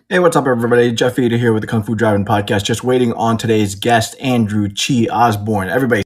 Hey, what's up, everybody? Jeff Eder here with the Kung Fu Driving Podcast. Just waiting on today's guest, Andrew Chi Osborne. Everybody.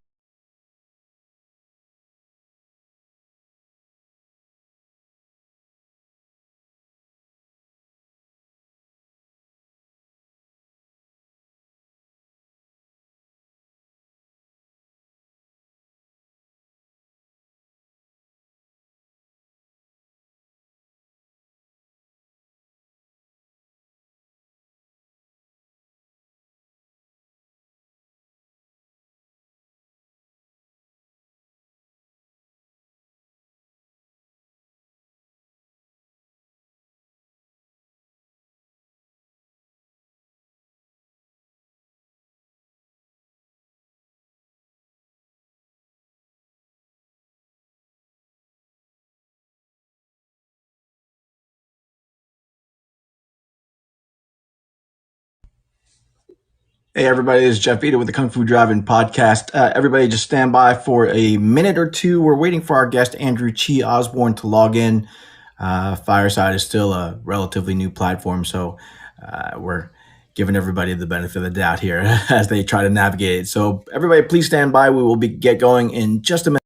Hey, everybody. This is Jeff Eder with the Kung Fu Driving Podcast. Everybody, just stand by for a minute or two. We're waiting for our guest, Andrew Chi Osborne, to log in. Fireside is still a relatively new platform, so we're giving everybody the benefit of the doubt here as they try to navigate it. So, everybody, please stand by. We will get going in just a minute.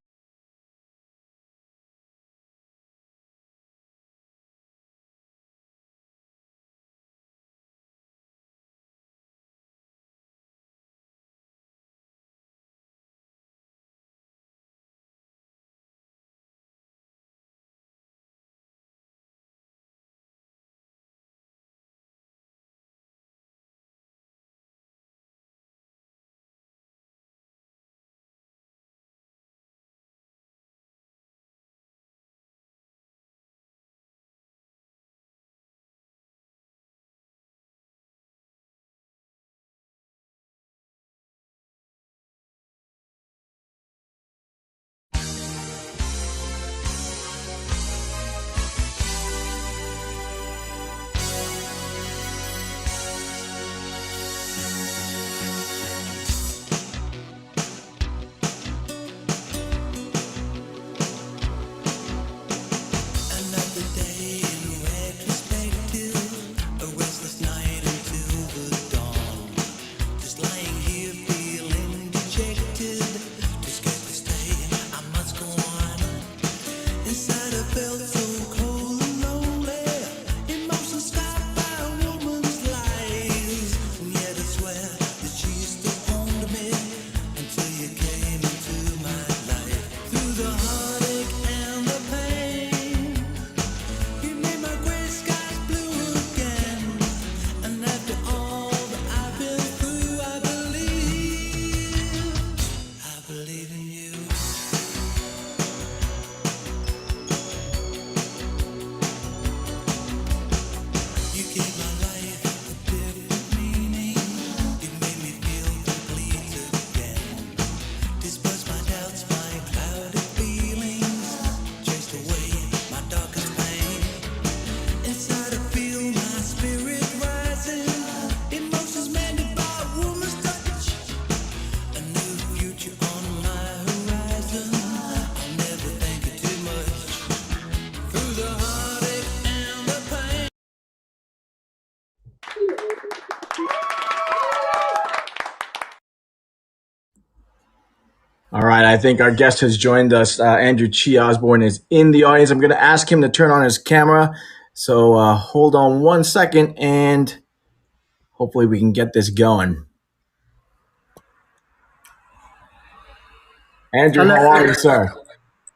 All right, I think our guest has joined us. Andrew Chi Osborne is in the audience. I'm going to ask him to turn on his camera. So hold on one second, and hopefully we can get this going. Andrew, Hello. how are you, sir?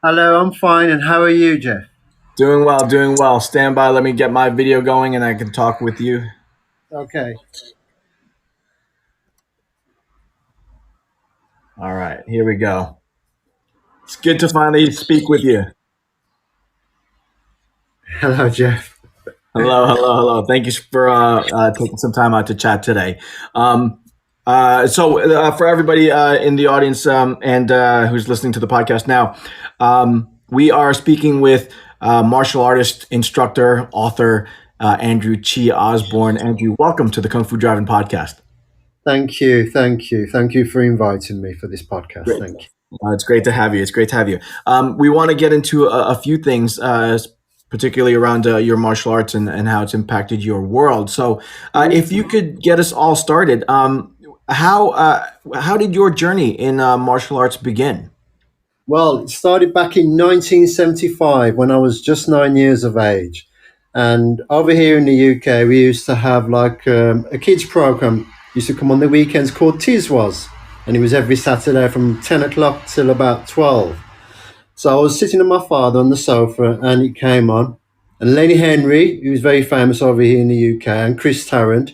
Hello, I'm fine. And how are you, Jeff? Doing well, doing well. Stand by. Let me get my video going, and I can talk with you. Okay. All right, here we go. It's good to finally speak with you. Hello, Jeff. Hello. Thank you for taking some time out to chat today. For everybody in the audience and who's listening to the podcast now, we are speaking with martial artist, instructor, author Andrew Chi Osborne. Andrew, welcome to the Kung Fu Driving Podcast. Thank you for inviting me for this podcast. Great. Thank you. It's great to have you. We want to get into a few things. particularly around your martial arts and how it's impacted your world. So, if you could get us all started, how did your journey in martial arts begin? Well, it started back in 1975 when I was just 9 years of age. And over here in the UK, we used to have like a kids program used to come on the weekends called Tiz Was. And it was every Saturday from 10 o'clock till about 12. So I was sitting with my father on the sofa and it came on. And Lenny Henry, who was very famous over here in the UK, and Chris Tarrant,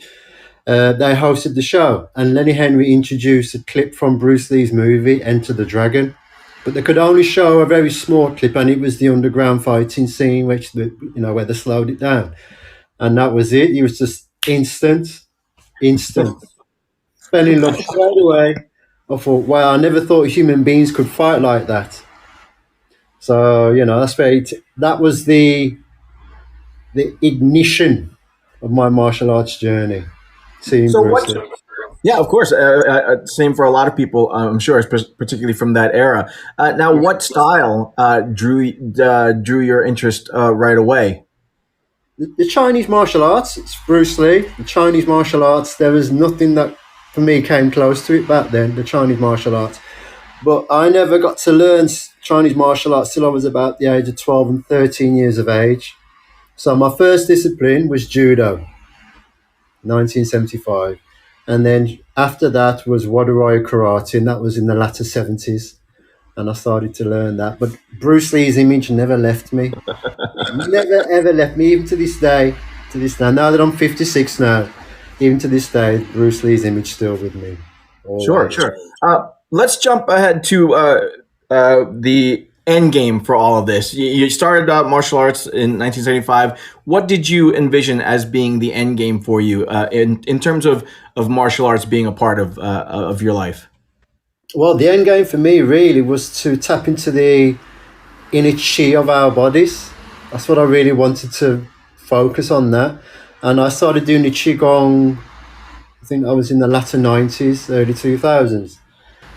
they hosted the show. And Lenny Henry introduced a clip from Bruce Lee's movie, Enter the Dragon. But they could only show a very small clip, and it was the underground fighting scene, which where they slowed it down, and that was it. It was just instant, fell in love straight away. I thought, wow, I never thought human beings could fight like that. So that was the ignition of my martial arts journey. Seeing So, Bruce what? Lee. Yeah, of course. Same for a lot of people, I'm sure, particularly from that era. Now, what style drew your interest right away? The Chinese martial arts, it's Bruce Lee. The Chinese martial arts, there was nothing that for me came close to it back then, the Chinese martial arts. But I never got to learn Chinese martial arts till I was about the age of 12 and 13 years of age. So my first discipline was judo, 1975. And then after that was Wadoryu karate, and that was in the latter 70s. And I started to learn that. But Bruce Lee's image never left me. Never ever left me, even to this day. To this day, now that I'm 56 now, even to this day, Bruce Lee's image still with me, Sure, always. sure. Let's jump ahead to the end game for all of this. You started martial arts in 1975. What did you envision as being the end game for you in terms of martial arts being a part of your life? Well, the end game for me really was to tap into the inner chi of our bodies. That's what I really wanted to focus on that, and I started doing the qigong. I think I was in the latter 90s, early 2000s.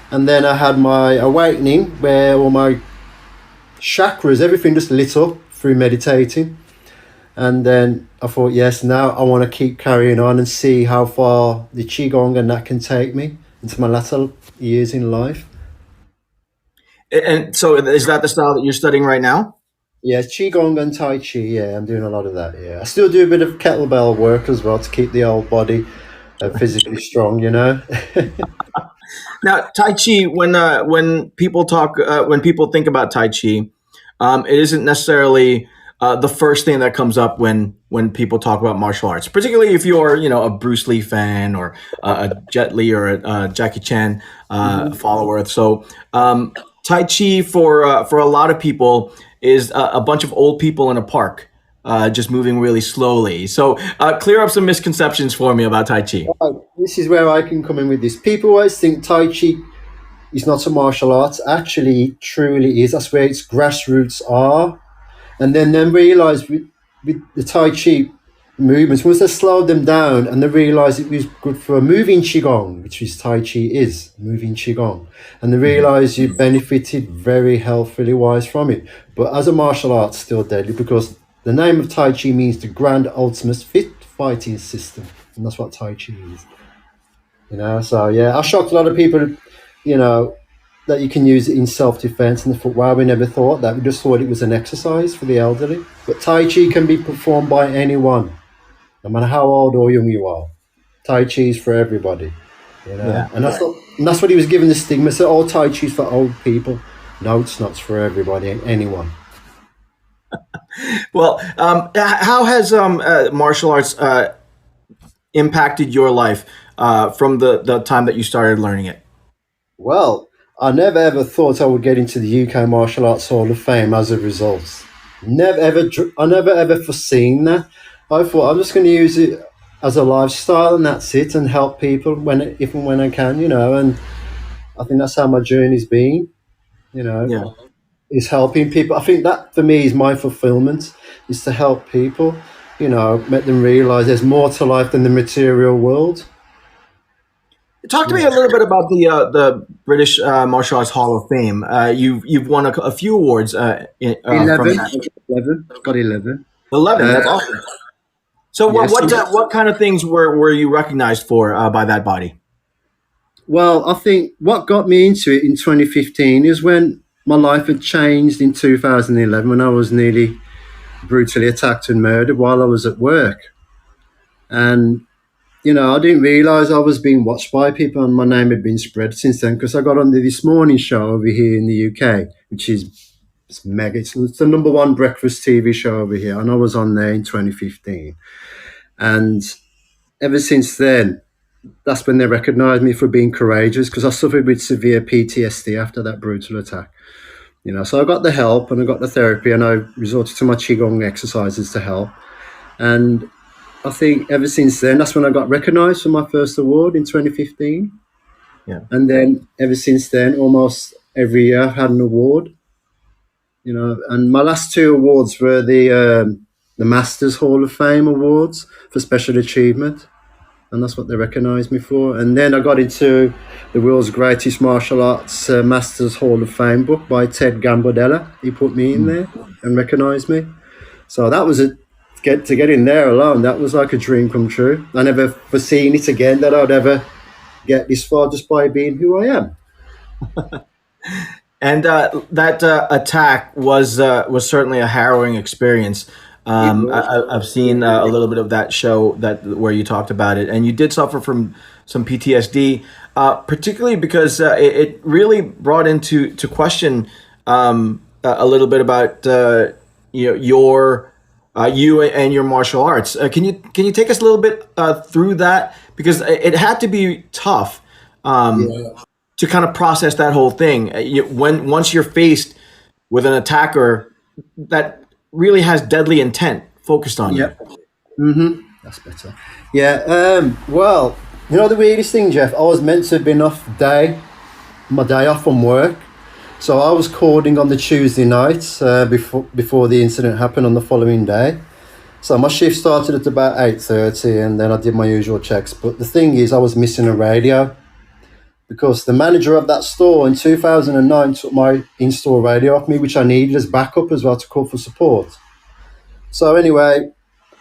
And then I had my awakening where all my chakras, everything just lit up through meditating. And then I thought, yes, now I want to keep carrying on and see how far the Qigong and that can take me into my latter years in life. And so, is that the style that you're studying right now? Yeah, Qigong and Tai Chi, yeah, I'm doing a lot of that, yeah. I still do a bit of kettlebell work as well to keep the old body physically strong. Now, Tai Chi, when people think about Tai Chi, it isn't necessarily the first thing that comes up when people talk about martial arts, particularly if you're a Bruce Lee fan or a Jet Li or a Jackie Chan follower. So, Tai Chi for a lot of people is a bunch of old people in a park. Just moving really slowly. So, clear up some misconceptions for me about Tai Chi. This is where I can come in with this. People always think Tai Chi is not a martial art. Actually, it truly is. That's where its grassroots are. And then realize with the Tai Chi movements, once they slowed them down and they realized it was good for moving Qigong, which is Tai Chi is, moving Qigong. And they realized you benefited very healthily wise from it. But as a martial art, still deadly because the name of Tai Chi means the grand ultimate fit fighting system. And that's what Tai Chi is. So yeah, I shocked a lot of people, you know, that you can use it in self-defense, and they thought, wow, we never thought that. We just thought it was an exercise for the elderly. But Tai Chi can be performed by anyone, no matter how old or young you are. Tai Chi is for everybody. Yeah. And that's what he was given the stigma. So, oh, Tai Chi is for old people. No, it's not. It's for everybody, anyone. Well, how has martial arts impacted your life from the time that you started learning it? Well, I never ever thought I would get into the UK Martial Arts Hall of Fame as a result. I never ever foreseen that. I thought I'm just going to use it as a lifestyle and that's it, and help people if and when I can. And I think that's how my journey's been. You know, Yeah. is helping people. I think that for me is my fulfillment, is to help people. Make them realize there's more to life than the material world. Talk to me a little bit about the British Martial Arts Hall of Fame. You've won a few awards from 11, that. 11, got 11. 11. Uh, That's awesome. So yes. what kind of things were you recognized for by that body? Well, I think what got me into it in 2015 is when my life had changed in 2011 when I was nearly brutally attacked and murdered while I was at work. And, I didn't realize I was being watched by people and my name had been spread since then because I got on the This Morning show over here in the UK, which is it's mega. It's the number one breakfast TV show over here. And I was on there in 2015. And ever since then, that's when they recognised me for being courageous because I suffered with severe PTSD after that brutal attack. So I got the help and I got the therapy and I resorted to my qigong exercises to help. And I think ever since then, that's when I got recognised for my first award in 2015. Yeah. And then ever since then, almost every year I've had an award. And my last two awards were the Masters Hall of Fame awards for special achievement, and that's what they recognised me for. And then I got into the World's Greatest Martial Arts Masters Hall of Fame book by Ted Gambardella. He put me in there and recognised me. So that was to get in there alone. That was like a dream come true. I never foreseen it again that I'd ever get this far just by being who I am. And that attack was certainly a harrowing experience. I've seen a little bit of that show where you talked about it, and you did suffer from some PTSD, particularly because it really brought into question a little bit about you and your martial arts. Can you take us a little bit through that, because it had to be tough. To kind of process that whole thing. Once you're faced with an attacker that really has deadly intent focused on you. That's better. Yeah. Well, the weirdest thing, Jeff, I was meant to have been off my day off from work. So I was cording on the Tuesday night before the incident happened on the following day. So my shift started at about 8:30 and then I did my usual checks. But the thing is, I was missing a radio, because the manager of that store in 2009 took my in-store radio off me, which I needed as backup as well to call for support. So anyway,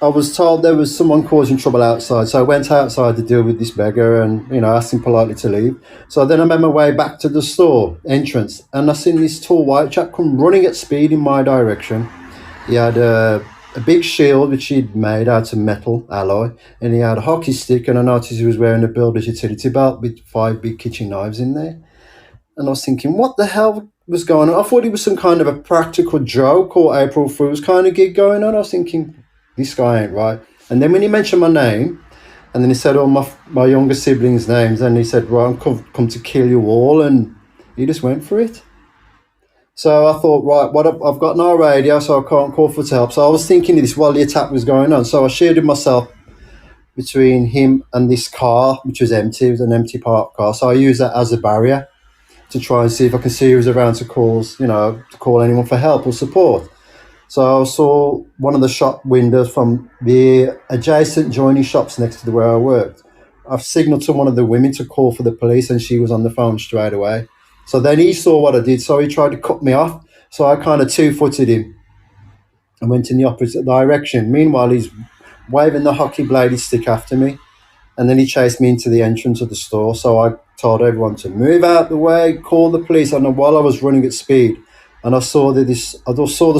I was told there was someone causing trouble outside. So I went outside to deal with this beggar and, asked him politely to leave. So then I made my way back to the store entrance and I seen this tall white chap come running at speed in my direction. He had a big shield which he'd made out of metal alloy, and he had a hockey stick, and I noticed he was wearing a builder's utility belt with 5 big kitchen knives in there. And I was thinking, what the hell was going on? I thought it was some kind of a practical joke or April Fool's kind of gig going on. I was thinking, this guy ain't right. And then when he mentioned my name, and then he said all my younger siblings' names, and he said, well, I'm come to kill you all, and he just went for it. So I thought, right, I've got no radio, so I can't call for help. So I was thinking of this while the attack was going on. So I shielded myself between him and this car, which was empty. It was an empty parked car. So I used that as a barrier to try and see if I can see who was around to call anyone for help or support. So I saw one of the shop windows from the adjacent joining shops next to where I worked. I've signalled to one of the women to call for the police, and she was on the phone straight away. So then he saw what I did, so he tried to cut me off. So I kind of two-footed him and went in the opposite direction. Meanwhile, he's waving the hockey bladed stick after me, and then he chased me into the entrance of the store. So I told everyone to move out the way, call the police. And while I was running at speed, and I saw the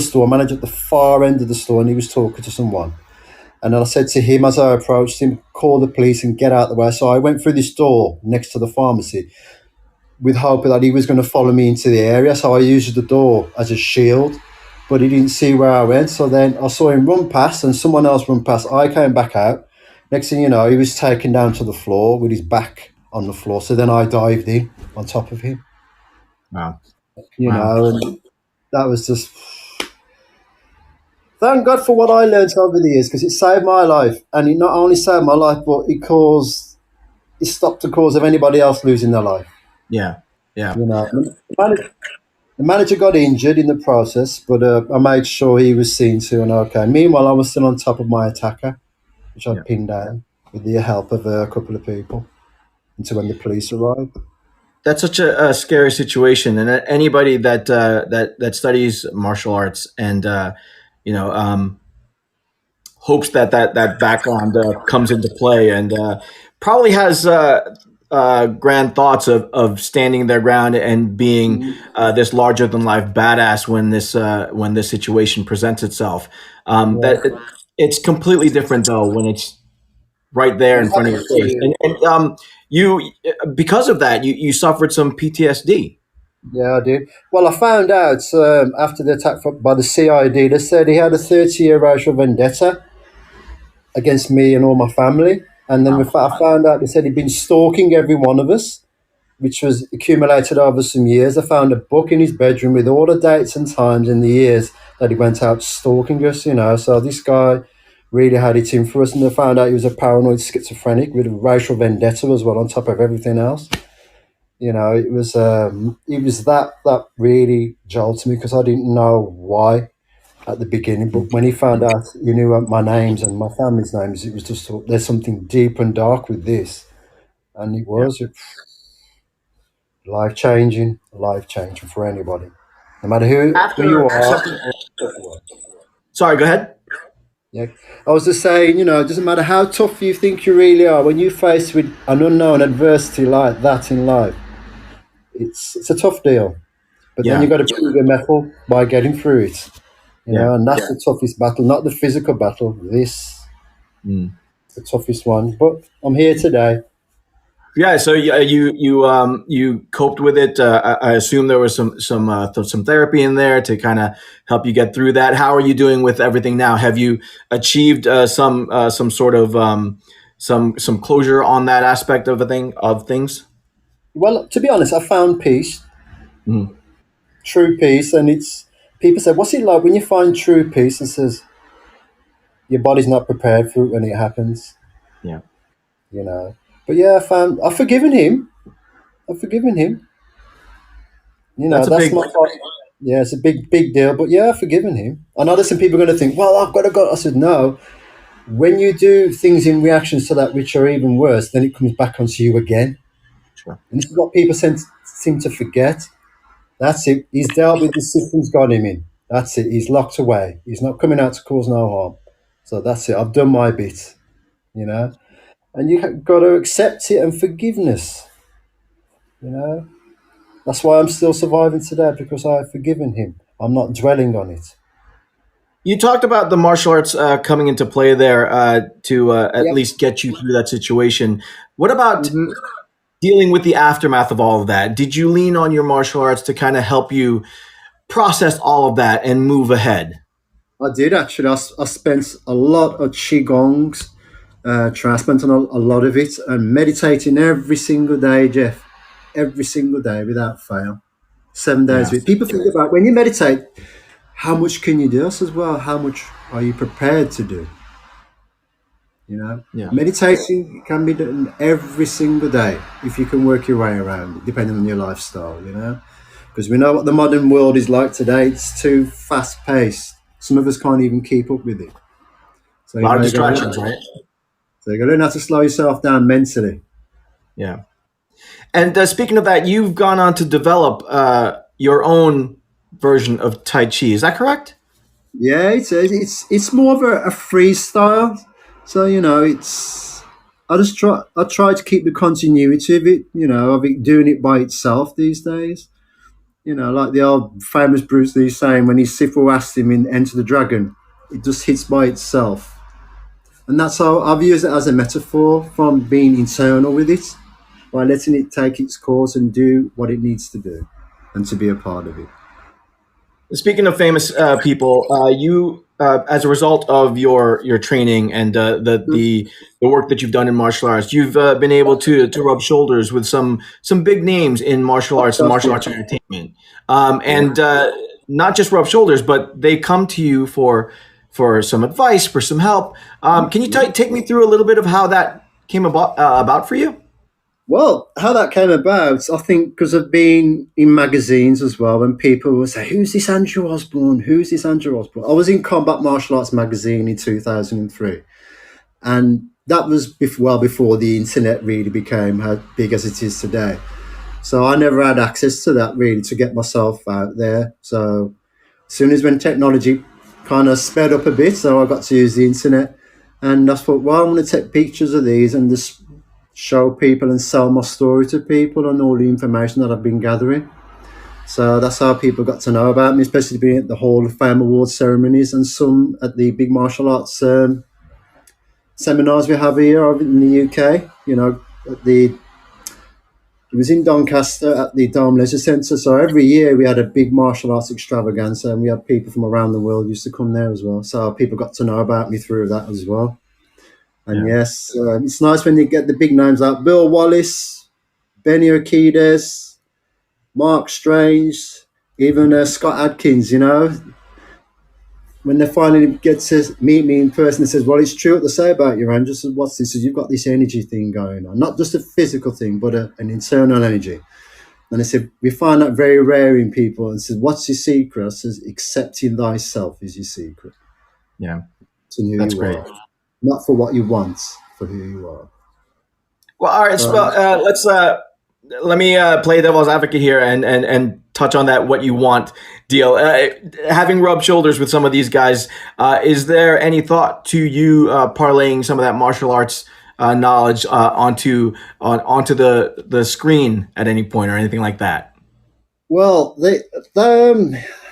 store manager at the far end of the store, and he was talking to someone. And I said to him as I approached him, call the police and get out the way. So I went through this door next to the pharmacy, with hope that he was going to follow me into the area. So I used the door as a shield, but he didn't see where I went. So then I saw him run past and someone else run past. I came back out. Next thing you know, he was taken down to the floor with his back on the floor. So then I dived in on top of him. Wow. And that was just... Thank God for what I learned over the years, because it saved my life. And it not only saved my life, but it stopped the cause of anybody else losing their life. Yeah. The manager got injured in the process, but I made sure he was seen to and okay. Meanwhile, I was still on top of my attacker, which I pinned down with the help of a couple of people. until when the police arrived. That's such a scary situation, and anybody that that studies martial arts and you know hopes that that background comes into play, and probably has grand thoughts of standing their ground and being Mm. this larger than life badass when this situation presents itself. Yeah, That it's completely different though when it's right there it in front of your happened to face, you. and you because of that you suffered some PTSD. Yeah, I did. Well, I found out after the attack by the CID, they said he had a 30-year racial vendetta against me and all my family. And then I found out they said he'd been stalking every one of us, which was accumulated over some years. I found a book in his bedroom with all the dates and times and the years that he went out stalking us, you know. So this guy really had it in for us. And I found out he was a paranoid schizophrenic with a racial vendetta as well on top of everything else. You know, it was that really jolted me because I didn't know why at the beginning. But when he found out he knew my names and my family's names, it was just there's something deep and dark with this, and it Yeah. was life changing for anybody, no matter who you After are. something, sorry, go ahead. Yeah, I was just saying, you know, it doesn't matter how tough you think you really are when you're faced with an unknown adversity like that in life. It's a tough deal, but then you Yeah, got to prove your mettle by getting through it. You yeah. know, and that's the toughest battle, not the physical battle. This Mm. the toughest one. But I'm here today. Yeah, so you coped with it. I assume there was some therapy in there to kind of help you get through that. How are you doing with everything now? Have you achieved some sort of some closure on that aspect of a thing of things? Well, to be honest, I found peace, Mhm. true peace, and it's people say, "What's it like when you find true peace?" And says your body's not prepared for it when it happens, Yeah, you know. But yeah, I've forgiven him. I've forgiven him. You know, that's a that's big. my part. Yeah, it's a big deal. But yeah, I've forgiven him. I know there's some people going to think, "Well, I've got to go." I said, "No. When you do things in reactions to that which are even worse, then it comes back onto you again." Sure. And this is what people seem to forget. That's it. He's dealt with the system's got him in. That's it. He's locked away. He's not coming out to cause no harm. So that's it. I've done my bit, you know. And got to accept it and forgiveness, you know. That's why I'm still surviving today because I've forgiven him. I'm not dwelling on it. You talked about the martial arts coming into play there to at Yep. least get you through that situation. What about Hmm. dealing with the aftermath of all of that? Did you lean on your martial arts to kind of help you process all of that and move ahead? I did actually. I spent a lot of qigongs. I spent a lot of it and meditating every single day, Jeff. Every single day without fail. 7 days Yeah, a week. People think about when you meditate, how much can you do? Us as well. How much are you prepared to do? You know, yeah. meditating can be done every single day if you can work your way around it, depending on your lifestyle. You know, because we know what the modern world is like today. It's too fast paced. Some of us can't even keep up with it. So A you lot of know, you got to distractions, learn. right? So you got to learn how to slow yourself down mentally. Yeah. And speaking of that, you've gone on to develop your own version of Tai Chi. Is that correct? Yeah, it's more of a freestyle. So you know, it's I try to keep the continuity of it. You know, of it doing it by itself these days. You know, like the old famous Bruce Lee saying when he Sifu asked him in Enter the Dragon, it just hits by itself. And that's how I've used it as a metaphor from being internal with it, by letting it take its course and do what it needs to do and to be a part of it. Speaking of famous people, you, as a result of your training and the work that you've done in martial arts, you've been able to rub shoulders with some big names in martial arts and martial arts entertainment, Yeah. and not just rub shoulders, but they come to you for some advice, for some help. Can you take me through a little bit of how that came about for you? Well, how that came about, I think, because I've been in magazines as well, and people will say, "Who's this Andrew Osborne? Who's this Andrew Osborne?" I was in Combat Martial Arts magazine in 2003, and that was before the internet really became how big as it is today. So I never had access to that really to get myself out there. So as soon as when technology kind of sped up a bit, so I got to use the internet, and I thought, well, I'm going to take pictures of these and just show people and sell my story to people and all the information that I've been gathering. So that's how people got to know about me, especially being at the Hall of Fame award ceremonies and some at the big martial arts seminars we have here in the UK. You know, at the it was in Doncaster at the Dome Leisure Centre. So every year we had a big martial arts extravaganza, and we had people from around the world used to come there as well. So people got to know about me through that as well. And Yeah. yes, it's nice when you get the big names like Bill Wallace, Benny Urquidez, Mark Strange, even Scott Adkins. You know, when they finally get to meet me in person, they says, "Well, it's true what they say about you, Andrew. So what's this? So you've got this energy thing going on, not just a physical thing, but an internal energy." And I said, we find that very rare in people. And said, what's your secret? I says, accepting thyself is your secret Yeah. to who That's you great. are, not for what you want, for who you are. Well, all right. So, So let's let me play devil's advocate here and touch on that what you want deal. Having rubbed shoulders with some of these guys, is there any thought to you parlaying some of that martial arts knowledge onto the screen at any point or anything like that? well,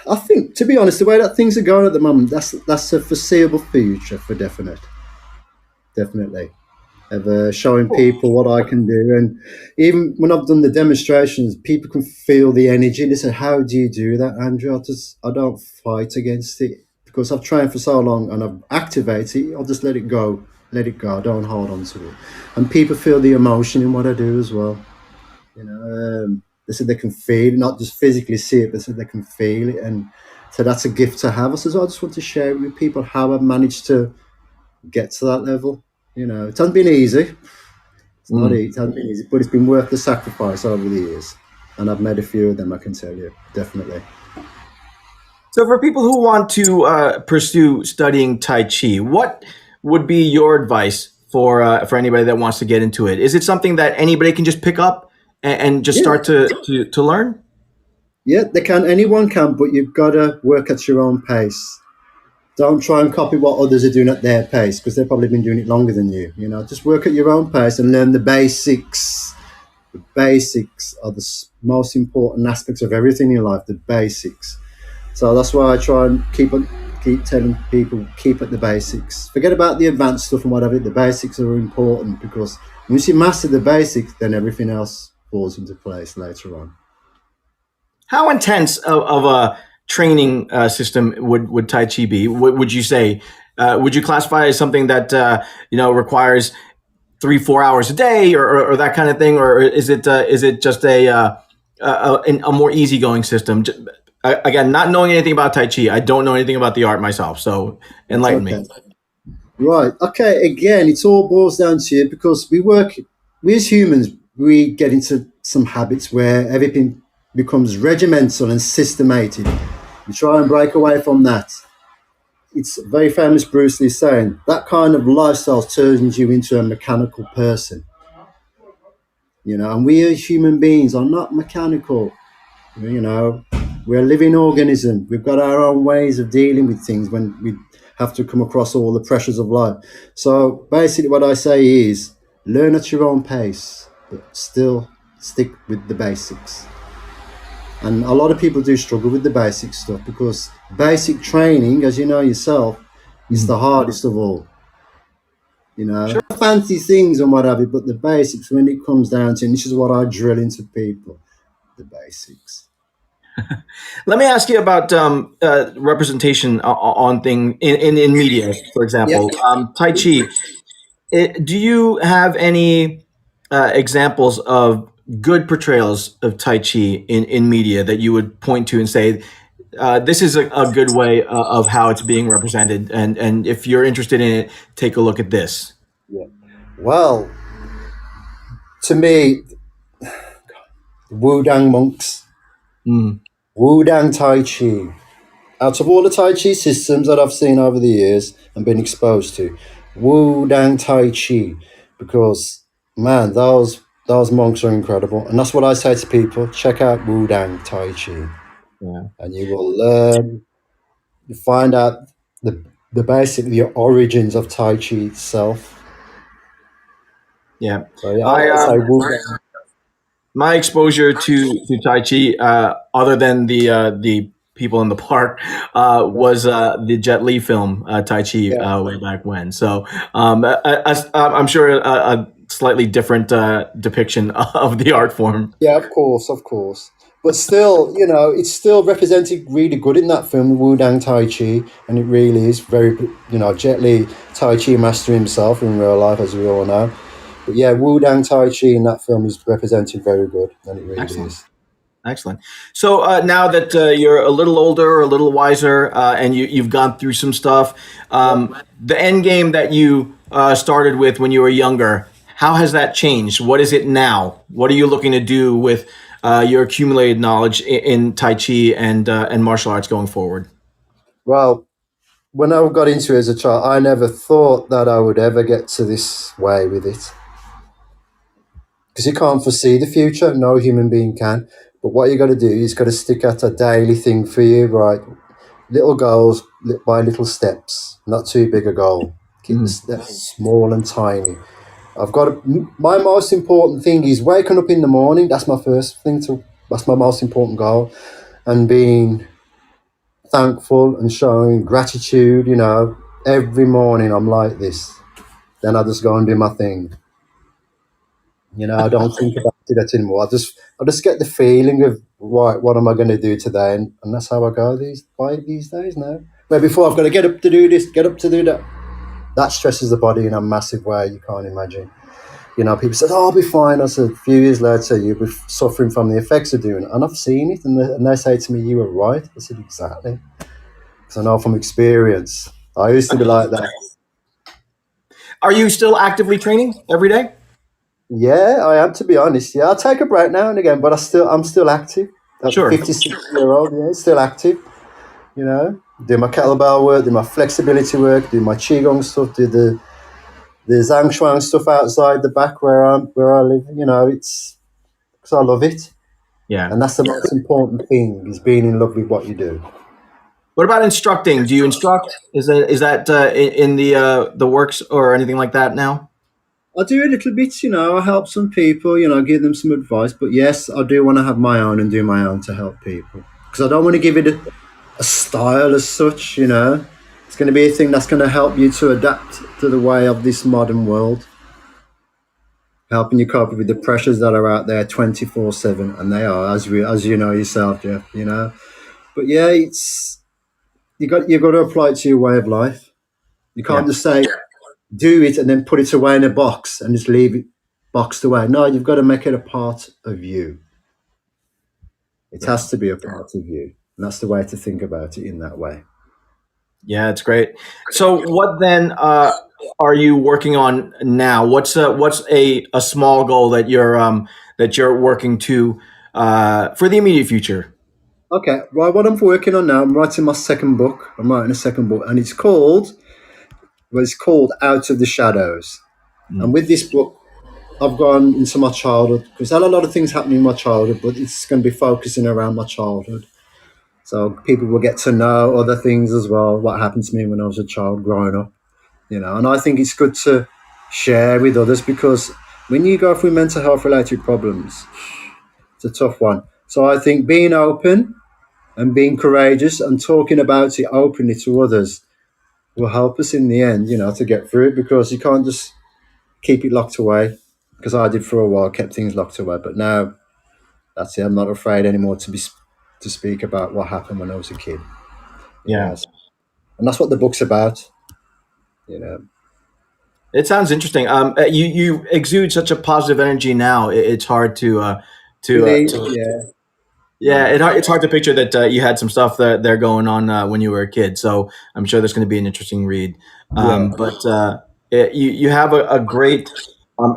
I think, to be honest, the way that things are going at the moment, that's a foreseeable future for definitely. Of showing Cool. people what I can do. And even when I've done the demonstrations, people can feel the energy. They say, "How do you do that, Andrew?" I don't fight against it because I've trained for so long and I've activated it. I'll just let it go, let it go. I don't hold on to it. And people feel the emotion in what I do as well. You know, they said they can feel it, not just physically see it, they said they can feel it. And so that's a gift to have. I said, I just want to share with people how I've managed to get to that level. You know, it hasn't been easy. It's not Mm. easy. It hasn't been easy, but it's been worth the sacrifice over the years. And I've made a few of them, I can tell you, definitely. So, for people who want to pursue studying Tai Chi, what would be your advice for anybody that wants to get into it? Is it something that anybody can just pick up and just Yeah, start to learn? yeah, they can. Anyone can, but you've got to work at your own pace. Don't try and copy what others are doing at their pace because they've probably been doing it longer than you. You know, just work at your own pace and learn the basics. The basics are the most important aspects of everything in life. The basics. So that's why I try and keep telling people keep at the basics. Forget about the advanced stuff and whatever. The basics are important because once you master the basics, then everything else falls into place later on. How intense of a training system would Tai Chi be? Would you say? Would you classify it as something that requires 3-4 hours a day or that kind of thing, or is it just a more easygoing system? Again, not knowing anything about Tai Chi, I don't know anything about the art myself. So That's enlighten me. okay. Right. Okay. Again, it all boils down to it because we as humans, we get into some habits where everything becomes regimental and systematic. We try and break away from that. It's a very famous Bruce Lee saying that kind of lifestyle turns you into a mechanical person. You know, and we as human beings are not mechanical. You know, we're a living organism. We've got our own ways of dealing with things when we have to come across all the pressures of life. So basically, what I say is learn at your own pace, but still stick with the basics. And a lot of people do struggle with the basic stuff because basic training, as you know yourself, is Mhm. the hardest of all. You know, Sure. fancy things and whatever, but the basics, when it comes down to, and this is what I drill into people, the basics. Let me ask you about representation on thing in media, for Yep. example. Tai Chi. Do you have any examples of good portrayals of Tai Chi in media that you would point to and say, this is a good way of how it's being represented, and if you're interested in it, take a look at this. Yeah. Well, to me, Wudang monks, Mm. Wudang Tai Chi. Out of all the Tai Chi systems that I've seen over the years and been exposed to, Wu Dang Tai Chi, because man, those monks are incredible, and that's what I say to people: check out Wu Dang Tai Chi, Yeah. and you will learn, you find out the the origins of Tai Chi itself. Yeah. So yeah, I I say Wu Dang. My exposure to Tai Chi, other than the people in the park, was the Jet Li film Tai Chi Yeah, way back when. So I'm sure a slightly different depiction of the art form. yeah, of course, of course. But still, it's still represented really good in that film, Wu Dang Tai Chi, and it really is very, Jet Li, Tai Chi master himself in real life, as we all know. But yeah, Wu Dang Tai Chi in that film is represented very good, and it really Excellent. is. Excellent. So now that you're a little older, a little wiser, and you've gone through some stuff, Yeah. the end game that you started with when you were younger, how has that changed? What is it now? What are you looking to do with your accumulated knowledge in Tai Chi and martial arts going forward? Well, when I got into it as a child, I never thought that I would ever get to this way with it. Because you can't foresee the future, no human being can. But what you got to do is got to stick at a daily thing for you, right? Little goals by little steps, not too big a goal. Keep the Mhm. steps small and tiny. My most important thing is waking up in the morning. That's my most important goal, and being thankful and showing gratitude. Every morning I'm like this. Then I just go and do my thing. I don't think about it anymore. I just get the feeling of, right, what am I going to do today, and that's how I go these days now. Where before I've got to get up to do this, get up to do that. That stresses the body in a massive way you can't imagine. People said, "Oh, I'll be fine." I said, a few years later, you'll be suffering from the effects of doing it, and I've seen it, and they say to me, "You were right." I said, "Exactly," because I know from experience. I used to be like that. Are you still actively training every day? Yeah, I am, to be honest. Yeah, I'll take a break now and again, but I'm still active. At the Sure. 56-year-old, yeah, still active. Do my kettlebell work, do my flexibility work, do my qigong stuff, do the zhang shuang stuff outside the back where I live. It's because I love it, Yeah. and that's the most important thing: is being in love with what you do. What about instructing? Do you instruct? Is that in the works or anything like that now? I do a little bit, I help some people, give them some advice. But yes, I do want to have my own and do my own to help people because I don't want to give it a style as such. It's going to be a thing that's going to help you to adapt to the way of this modern world, helping you cope with the pressures that are out there 24/7, and they are, as you know yourself, Jeff. But yeah, it's you got to apply it to your way of life. You can't Yeah. just say do it and then put it away in a box and just leave it boxed away. No, you've got to make it a part of you. It Yeah. has to be a part of you, and that's the way to think about it in that way. Yeah, it's great. So, what then are you working on now? What's a small goal that you're working to for the immediate future? Okay, well, what I'm working on now, I'm writing my second book. I'm writing a second book, and it's called Out of the Shadows. And Mm. with this book, I've gone into my childhood because I had a lot of things happening in my childhood, but it's going to be focusing around my childhood. So people will get to know other things as well, what happened to me when I was a child growing up, And I think it's good to share with others because when you go through mental health related problems, it's a tough one. So I think being open and being courageous and talking about it openly to others will help us in the end, to get through it because you can't just keep it locked away. Because I did for a while, kept things locked away, but now that's it. I'm not afraid anymore to speak about what happened when I was a kid. You Yeah, know, and that's what the book's about. You know, it sounds interesting. You exude such a positive energy now. It's hard really, to yeah, yeah, yeah, it's hard to picture that you had some stuff that they're going on when you were a kid. So I'm sure that's going to be an interesting read. yeah. But you have a great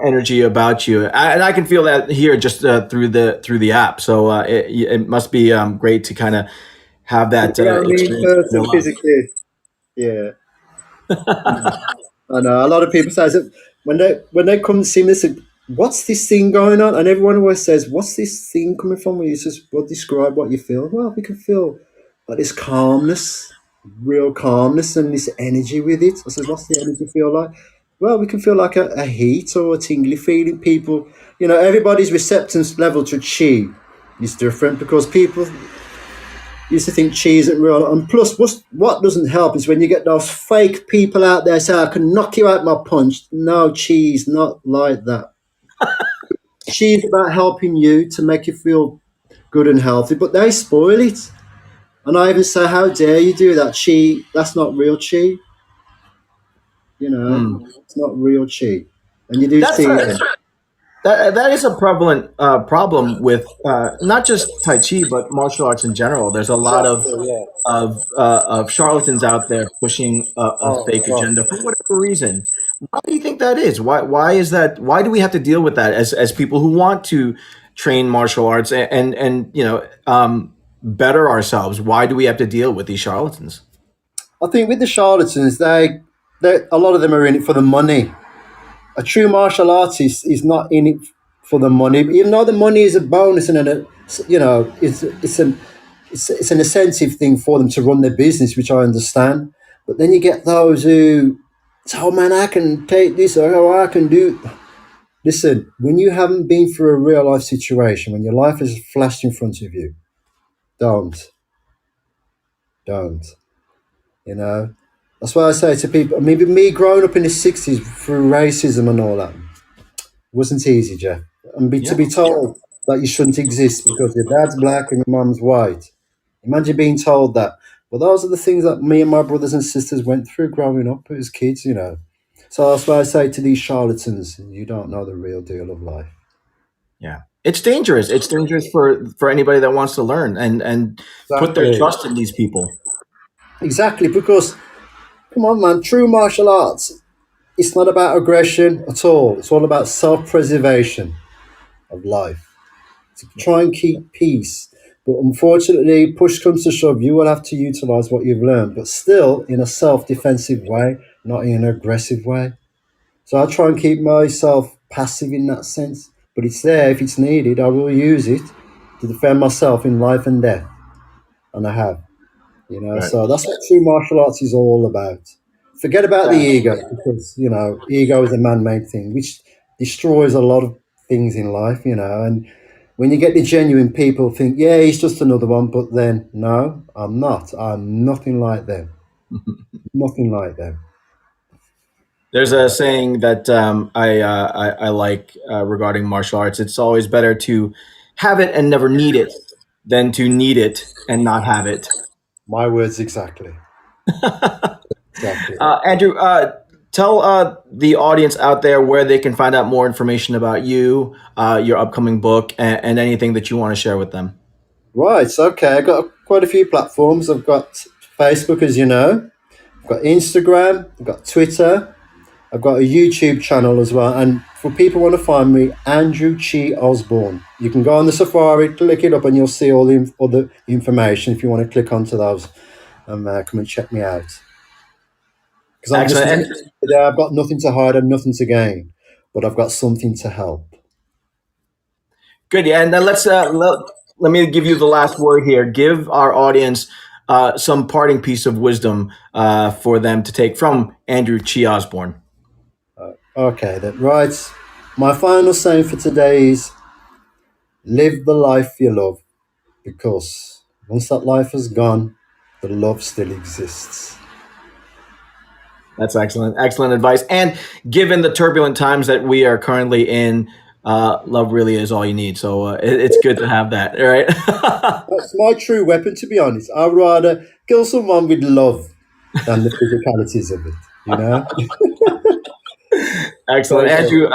energy about you, and I can feel that here just through the app. So it must be great to kind of have To that be around me in experience in person your life. physically, yeah. I know a lot of people say that when they come and see me, they say, "What's this thing going on?" And everyone always says, "What's this thing coming from?" You just well, describe what you feel. Well, we can feel like this calmness, real calmness, and this energy with it. I said, "What's the energy feel like?" Well, we can feel like a heat or a tingly feeling. People, everybody's receptance level to chi is different because people used to think chi isn't real. And plus, what doesn't help is when you get those fake people out there say, I can knock you out my punch. No, chi is not like that. Chi is about helping you to make you feel good and healthy, but they spoil it. And I even say, how dare you do that? Chi, that's not real chi. Mm. It's not real chi. And you do That's see, that is a prevalent problem with not just Tai Chi but martial arts in general. There's a lot exactly, yeah. of charlatans out there pushing a Oh, fake God. agenda for whatever reason. Why do you think that is? Why is that? Why do we have to deal with that as people who want to train martial arts and better ourselves? Why do we have to deal with these charlatans? I think with the charlatans, they a lot of them are in it for the money. A true martial artist is not in it for the money, even though the money is a bonus and it's an incentive thing for them to run their business, which I understand. But then you get those who say, "Oh man, I can take this," or "Oh, I can do." Listen, when you haven't been through a real life situation, when your life has flashed in front of you, don't, don't. You know, that's why I say to people. Maybe me growing up in the '60s through racism and all that wasn't easy, Jeff. And to Yeah. be told that you shouldn't exist because your dad's black and your mum's white. Imagine being told that. But those are the things that me and my brothers and sisters went through growing up as kids. So that's why I say to these charlatans, you don't know the real deal of life. Yeah. It's dangerous. It's dangerous for anybody that wants to learn and put their Exactly. trust in these people. Exactly, because come on, man, true martial arts, it's not about aggression at all. It's all about self-preservation of life. To try and keep peace. But unfortunately, push comes to shove, you will have to utilize what you've learned, but still in a self defensive way, not in an aggressive way. So I try and keep myself passive in that sense, but it's there if it's needed. I will use it to defend myself in life and death, and I have. Right. So that's what true martial arts is all about. Forget about the ego because ego is a man-made thing which destroys a lot of things in life. And when you get the genuine people, think, yeah, he's just another one, but then no, I'm not. I'm nothing like them. Nothing like them. There's a saying that I like regarding martial arts. It's always better to have it and never need it than to need it and not have it. My words exactly. Exactly. Andrew, tell the audience out there where they can find out more information about you, your upcoming book, and anything that you want to share with them. Right. Okay. I've got quite a few platforms. I've got Facebook, as you know. I've got Instagram. I've got Twitter. I've got a YouTube channel as well. And for people who want to find me, Andrew Chi Osborne. You can go on the Safari, click it up, and you'll see all the other information if you want to click onto those and come and check me out. Because I'm just Excellent. And there. I've got nothing to hide and nothing to gain, but I've got something to help. good. Yeah. And then let me give you the last word here. Give our audience some parting piece of wisdom for them to take from Andrew Chi Osborne. Okay, then. Right. My final saying for today is live the life you love because once that life is gone, the love still exists. That's excellent. Excellent advice. And given the turbulent times that we are currently in, love really is all you need. So it's good to have that. All right. That's my true weapon, to be honest. I'd rather kill someone with love than the physicalities of it. Excellent. Okay. Andrew,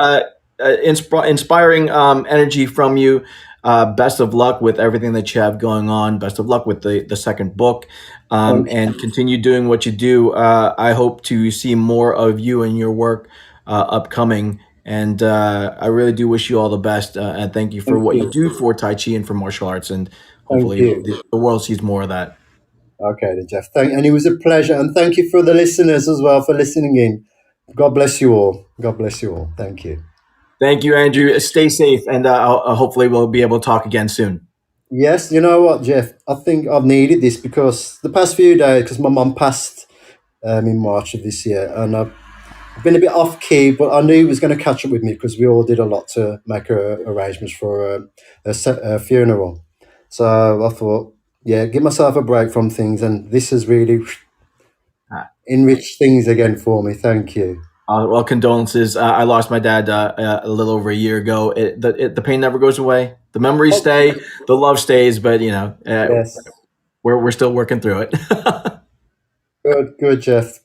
inspiring energy from you. Best of luck with everything that you have going on. Best of luck with the second book, Thank and continue doing what you do. I hope to see more of you and your work upcoming. And I really do wish you all the best. And thank you for thank what you you. do for Tai Chi and for martial arts. And Thank hopefully you. the world sees more of that. Okay, then, Jeff. And it was a pleasure. And thank you for the listeners as well for listening in. God bless you all. God bless you all. Thank you. Thank you, Andrew. Stay safe, and hopefully we'll be able to talk again soon. Yes, you know what, Jeff? I think I've needed this because the past few days, because my mum passed in March of this year, and I've been a bit off key, but I knew he was going to catch up with me because we all did a lot to make arrangements for a funeral. So I thought, yeah, give myself a break from things, and this has really enriched things again for me. Thank you. Well, condolences. I lost my dad a little over a year ago. The pain never goes away. The memories Oh, stay. The love stays, but yes. we're still working through it. Good, good, Jeff.